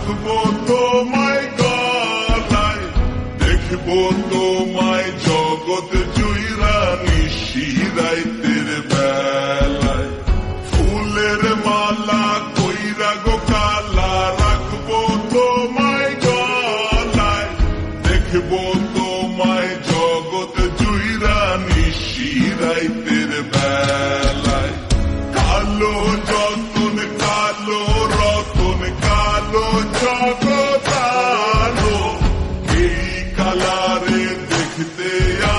রাখবো তোমায় গলায়, দেখবো তোমায় জগৎ জুইরা নিশিরাইতের বেলায়। ফুলের মালা কইরা গো কালা, রাখবো তোমায় গলায়, দেখবো তোমায় জগৎ জুইরা নিশিরাইতের বেলায়। কালো যতন কালো রতন কালো জগৎ আলো, এই কালারে দেখতে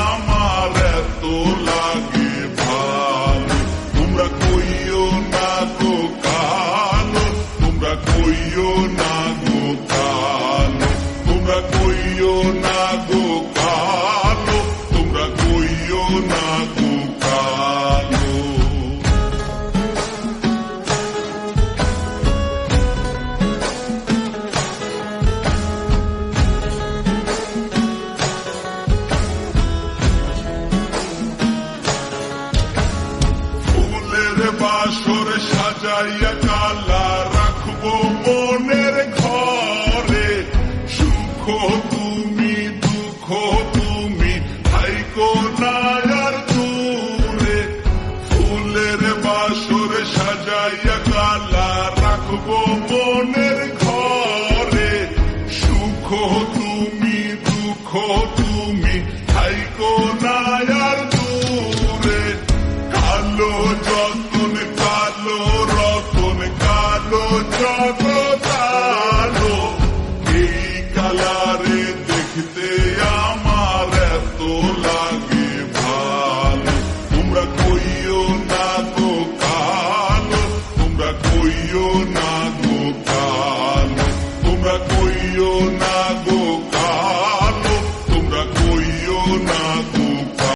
আমার এত লাগে ভালো। তোমরা কইও না গো কালো, তোমরা কইও না গো কালো, তোমরা কইও না গো কালো, তোমরা কইও না গো কালো। ফুলের বাসর সাজাইয়া কালা, রাখবো মনের ঘরে। সুখ তুমি দুঃখ তুমি, থাইকো না আর দূরে। ফুলের বাসর সাজাইয়া কালা, রাখবো মনের ঘরে। সুখ তুমি দুঃখ তুমি, থাইকো না আর দূরে। কালো যতন কালো রতন কালো জগৎ আলো, এই কালারে দেখতে আমার এত লাগে ভালো। তোমরা কইও না গো কালো, তোমরা কইও না গো কালো, তোমরা কইও না